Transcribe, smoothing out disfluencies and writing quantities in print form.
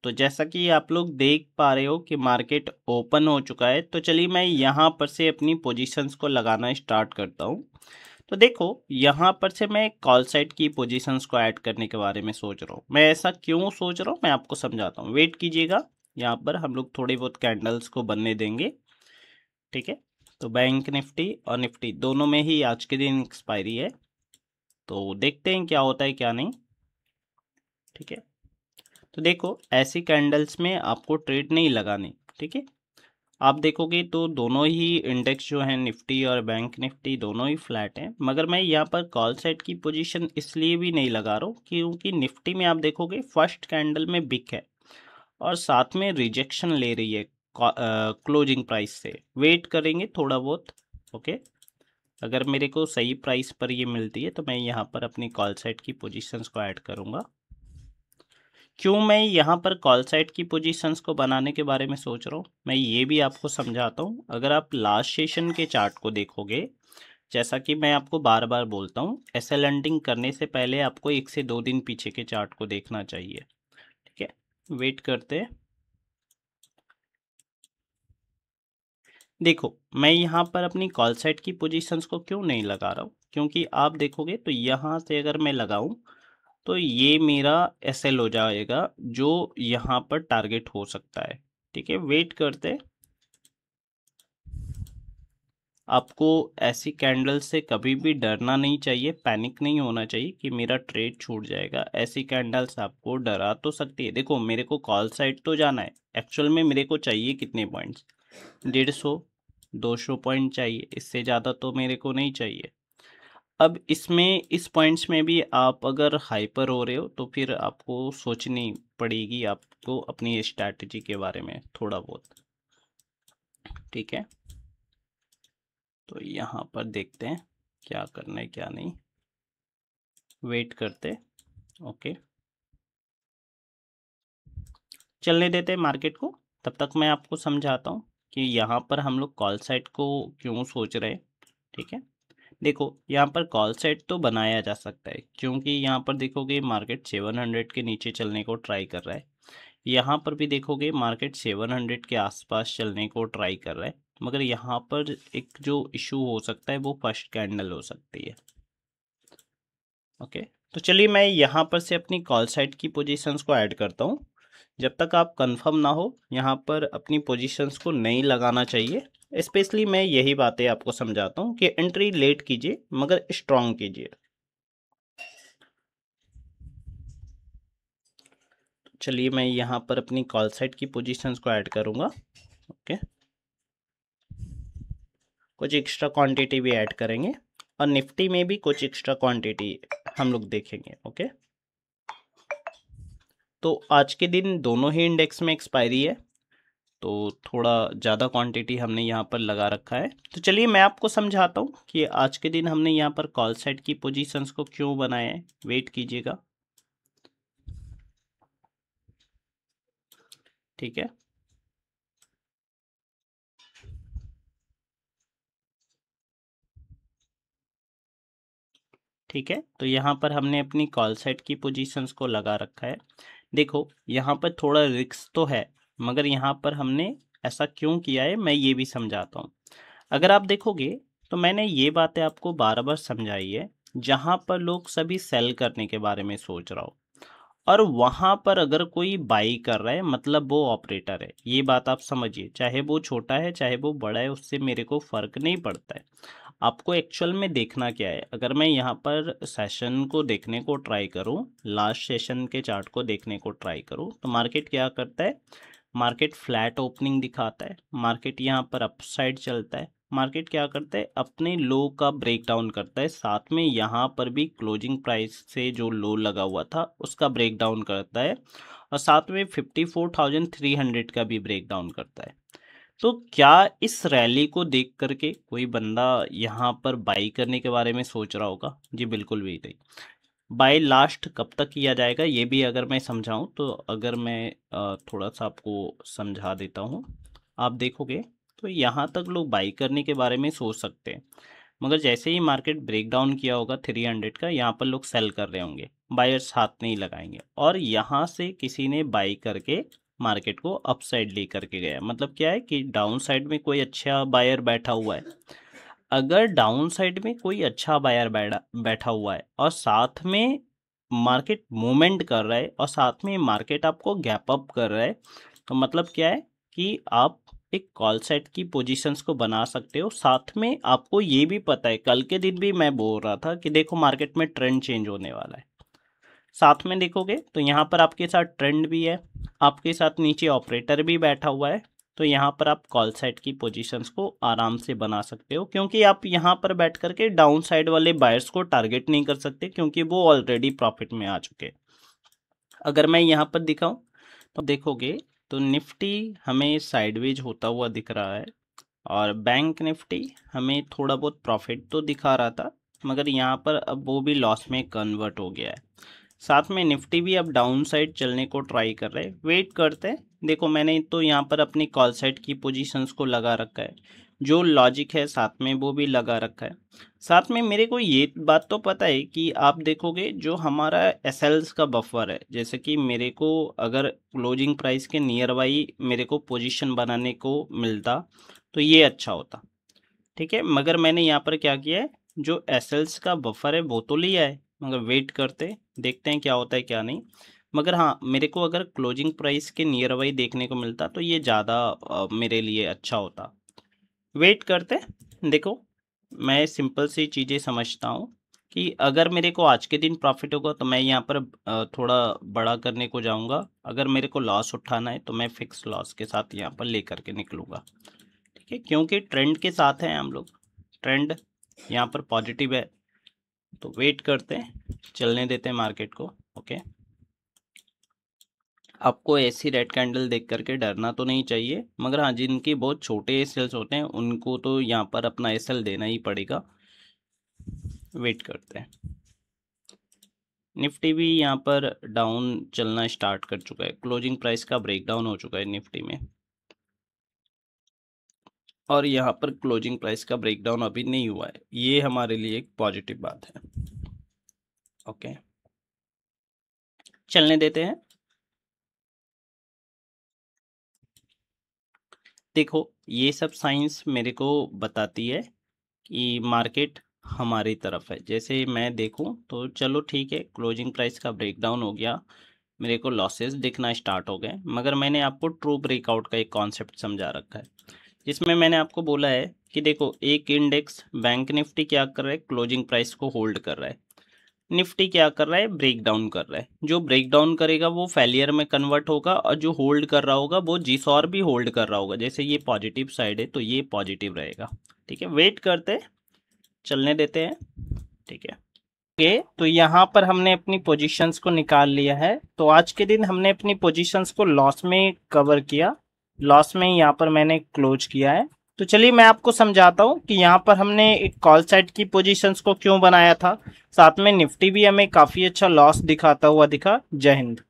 तो जैसा कि आप लोग देख पा रहे हो कि मार्केट ओपन हो चुका है, तो चलिए मैं यहाँ पर से अपनी पोजीशंस को लगाना स्टार्ट करता हूँ। तो देखो यहाँ पर से मैं कॉल साइड की पोजीशंस को ऐड करने के बारे में सोच रहा हूँ। मैं ऐसा क्यों सोच रहा हूँ मैं आपको समझाता हूँ, वेट कीजिएगा। यहाँ पर हम लोग थोड़ी बहुत कैंडल्स को बनने देंगे, ठीक है। तो बैंक निफ्टी और निफ्टी दोनों में ही आज के दिन एक्सपायरी है, तो देखते हैं क्या होता है क्या नहीं, ठीक है। तो देखो ऐसी कैंडल्स में आपको ट्रेड नहीं लगानी, ठीक है। आप देखोगे तो दोनों ही इंडेक्स जो है निफ्टी और बैंक निफ्टी दोनों ही फ्लैट हैं, मगर मैं यहाँ पर कॉल साइड की पोजीशन इसलिए भी नहीं लगा रहा हूँ क्योंकि निफ्टी में आप देखोगे फर्स्ट कैंडल में बिक है और साथ में रिजेक्शन ले रही है क्लोजिंग प्राइस से। वेट करेंगे थोड़ा बहुत, ओके। अगर मेरे को सही प्राइस पर ये मिलती है तो मैं यहाँ पर अपनी कॉल साइड की पोजीशंस को ऐड करूँगा। क्यों मैं यहाँ पर कॉल साइड की पोजीशंस को बनाने के बारे में सोच रहा हूँ मैं ये भी आपको समझाता हूँ। अगर आप लास्ट सेशन के चार्ट को देखोगे, जैसा कि मैं आपको बार बार बोलता हूँ, ऐसे लैंडिंग करने से पहले आपको 1 से 2 दिन पीछे के चार्ट को देखना चाहिए, ठीक है। वेट करते हैं। देखो मैं यहाँ पर अपनी कॉल साइड की पोजीशंस को क्यों नहीं लगा रहा हूँ, क्योंकि आप देखोगे तो यहाँ से अगर मैं लगाऊं तो ये मेरा एसएल हो जाएगा जो यहाँ पर टारगेट हो सकता है, ठीक है। वेट करते। आपको ऐसी कैंडल से कभी भी डरना नहीं चाहिए, पैनिक नहीं होना चाहिए कि मेरा ट्रेड छूट जाएगा। ऐसी कैंडल्स आपको डरा तो सकती है। देखो मेरे को कॉल साइड तो जाना है, एक्चुअल में मेरे को चाहिए कितने पॉइंट्स, 150 200 पॉइंट चाहिए, इससे ज़्यादा तो मेरे को नहीं चाहिए। अब इसमें इस पॉइंट्स में भी आप अगर हाइपर हो रहे हो तो फिर आपको सोचनी पड़ेगी आपको अपनी स्ट्रैटेजी के बारे में थोड़ा बहुत, ठीक है। तो यहाँ पर देखते हैं क्या करना है क्या नहीं, वेट करते, ओके। चलने देते हैं मार्केट को, तब तक मैं आपको समझाता हूँ कि यहाँ पर हम लोग कॉल साइड को क्यों सोच रहे हैं, ठीक है। देखो यहाँ पर कॉल साइड तो बनाया जा सकता है क्योंकि यहाँ पर देखोगे मार्केट 700 के नीचे चलने को ट्राई कर रहा है। यहाँ पर भी देखोगे मार्केट 700 के आसपास चलने को ट्राई कर रहा है, मगर यहाँ पर एक जो इशू हो सकता है वो फर्स्ट कैंडल हो सकती है, ओके। तो चलिए मैं यहाँ पर से अपनी कॉल साइड की पोजीशंस को ऐड करता हूँ। जब तक आप कंफर्म ना हो यहाँ पर अपनी पोजीशंस को नहीं लगाना चाहिए। स्पेशली मैं यही बातें आपको समझाता हूँ कि एंट्री लेट कीजिए मगर स्ट्रांग कीजिए। चलिए मैं यहाँ पर अपनी कॉल साइड की पोजीशंस को ऐड करूँगा, ओके। कुछ एक्स्ट्रा क्वांटिटी भी ऐड करेंगे और निफ्टी में भी कुछ एक्स्ट्रा क्वांटिटी हम लोग देखेंगे, ओके। तो आज के दिन दोनों ही इंडेक्स में एक्सपायरी है, तो थोड़ा ज़्यादा क्वांटिटी हमने यहाँ पर लगा रखा है। तो चलिए मैं आपको समझाता हूँ कि आज के दिन हमने यहाँ पर कॉल साइड की पोजीशंस को क्यों बनाया है। वेट कीजिएगा, ठीक है। ठीक है, तो यहाँ पर हमने अपनी कॉल साइड की पोजीशंस को लगा रखा है। देखो यहाँ पर थोड़ा रिस्क तो है, मगर यहाँ पर हमने ऐसा क्यों किया है मैं ये भी समझाता हूँ। अगर आप देखोगे तो मैंने ये बातें आपको बार बार समझाई है, जहाँ पर लोग सभी सेल करने के बारे में सोच रहा हो और वहाँ पर अगर कोई बाई कर रहा है मतलब वो ऑपरेटर है। ये बात आप समझिए, चाहे वो छोटा है चाहे वो बड़ा है, उससे मेरे को फ़र्क नहीं पड़ता है। आपको एक्चुअल में देखना क्या है। अगर मैं यहाँ पर सेशन को देखने को ट्राई करूँ, लास्ट सेशन के चार्ट को देखने को ट्राई करूँ, तो मार्केट क्या करता है, मार्केट फ्लैट ओपनिंग दिखाता है, मार्केट यहाँ पर अपसाइड चलता है, मार्केट क्या करता है अपने लो का ब्रेक डाउन करता है, साथ में यहाँ पर भी क्लोजिंग प्राइस से जो लो लगा हुआ था उसका ब्रेक डाउन करता है और साथ में 54,300 का भी ब्रेक डाउन करता है। तो क्या इस रैली को देख करके कोई बंदा यहाँ पर बाई करने के बारे में सोच रहा होगा? जी बिल्कुल भी नहीं। बाय लास्ट कब तक किया जाएगा ये भी अगर मैं समझाऊं, तो अगर मैं थोड़ा सा आपको समझा देता हूं। आप देखोगे तो यहाँ तक लोग बाई करने के बारे में सोच सकते हैं, मगर जैसे ही मार्केट ब्रेक डाउन किया होगा 300 का, यहाँ पर लोग सेल कर रहे होंगे। बायर्स हाथ नहीं लगाएंगे। और यहाँ से किसी ने बाई करके मार्केट को अप साइड ले करके गया, मतलब क्या है कि डाउन साइड में कोई अच्छा बायर बैठा हुआ है। अगर डाउन साइड में कोई अच्छा बायर बैठा हुआ है और साथ में मार्केट मूवमेंट कर रहा है और साथ में मार्केट आपको गैप अप कर रहा है, तो मतलब क्या है कि आप एक कॉल साइड की पोजीशंस को बना सकते हो। साथ में आपको ये भी पता है, कल के दिन भी मैं बोल रहा था कि देखो मार्केट में ट्रेंड चेंज होने वाला है। साथ में देखोगे तो यहाँ पर आपके साथ ट्रेंड भी है, आपके साथ नीचे ऑपरेटर भी बैठा हुआ है। तो यहाँ पर आप कॉल साइड की पोजीशंस को आराम से बना सकते हो, क्योंकि आप यहाँ पर बैठ करके डाउन साइड वाले बायर्स को टारगेट नहीं कर सकते, क्योंकि वो ऑलरेडी प्रॉफिट में आ चुके। अगर मैं यहाँ पर दिखाऊं तो देखोगे तो निफ्टी हमें साइडवेज होता हुआ दिख रहा है और बैंक निफ्टी हमें थोड़ा बहुत प्रॉफिट तो दिखा रहा था, मगर यहाँ पर अब वो भी लॉस में कन्वर्ट हो गया है। साथ में निफ्टी भी अब डाउन साइड चलने को ट्राई कर रहे हैं, वेट करते हैं। देखो मैंने तो यहाँ पर अपनी कॉल साइड की पोजीशंस को लगा रखा है, जो लॉजिक है साथ में वो भी लगा रखा है। साथ में मेरे को ये बात तो पता है कि आप देखोगे जो हमारा एसएल्स का बफर है, जैसे कि मेरे को अगर क्लोजिंग प्राइस के नियर बाई मेरे को पोजीशन बनाने को मिलता तो ये अच्छा होता, ठीक है। मगर मैंने यहाँ पर क्या किया है, जो एसएल्स का बफर है वो तो लिया है, मगर वेट करते देखते हैं क्या होता है क्या नहीं। मगर हाँ, मेरे को अगर क्लोजिंग प्राइस के नियर बाई देखने को मिलता तो ये ज़्यादा मेरे लिए अच्छा होता। वेट करते देखो, मैं सिंपल सी चीज़ें समझता हूँ कि अगर मेरे को आज के दिन प्रॉफिट होगा तो मैं यहाँ पर थोड़ा बड़ा करने को जाऊँगा। अगर मेरे को लॉस उठाना है तो मैं फिक्स लॉस के साथ यहाँ पर लेकर के निकलूँगा, ठीक है, क्योंकि ट्रेंड के साथ हैं हम लोग। ट्रेंड यहाँ पर पॉजिटिव है, तो वेट करते हैं, चलने देते हैं मार्केट को। ओके, आपको ऐसी रेड कैंडल देख करके डरना तो नहीं चाहिए, मगर हाँ जिनके बहुत छोटे एसएल्स होते हैं उनको तो यहाँ पर अपना एसएल देना ही पड़ेगा। वेट करते हैं। निफ्टी भी यहाँ पर डाउन चलना स्टार्ट कर चुका है, क्लोजिंग प्राइस का ब्रेकडाउन हो चुका है निफ्टी में, और यहाँ पर क्लोजिंग प्राइस का ब्रेकडाउन अभी नहीं हुआ है, ये हमारे लिए एक पॉजिटिव बात है। ओके, चलने देते हैं। देखो ये सब साइंस मेरे को बताती है कि मार्केट हमारी तरफ है। जैसे मैं देखूं तो चलो ठीक है, क्लोजिंग प्राइस का ब्रेकडाउन हो गया, मेरे को लॉसेस दिखना स्टार्ट हो गए, मगर मैंने आपको ट्रू ब्रेकआउट का एक कॉन्सेप्ट समझा रखा है, जिसमें मैंने आपको बोला है कि देखो एक इंडेक्स बैंक निफ्टी क्या कर रहा है, क्लोजिंग प्राइस को होल्ड कर रहा है। निफ्टी क्या कर रहा है, ब्रेक डाउन कर रहा है। जो ब्रेक डाउन करेगा वो फेलियर में कन्वर्ट होगा, और जो होल्ड कर रहा होगा वो जिस और भी होल्ड कर रहा होगा, जैसे ये पॉजिटिव साइड है तो ये पॉजिटिव रहेगा, ठीक है। वेट करते, चलने देते हैं, ठीक है। ओके, तो यहाँ पर हमने अपनी पोजीशंस को निकाल लिया है। तो आज के दिन हमने अपनी पोजीशंस को लॉस में कवर किया, लॉस में यहाँ पर मैंने क्लोज किया है। तो चलिए मैं आपको समझाता हूँ कि यहाँ पर हमने एक कॉल साइड की पोजीशंस को क्यों बनाया था। साथ में निफ्टी भी हमें काफ़ी अच्छा लॉस दिखाता हुआ दिखा। जय हिंद।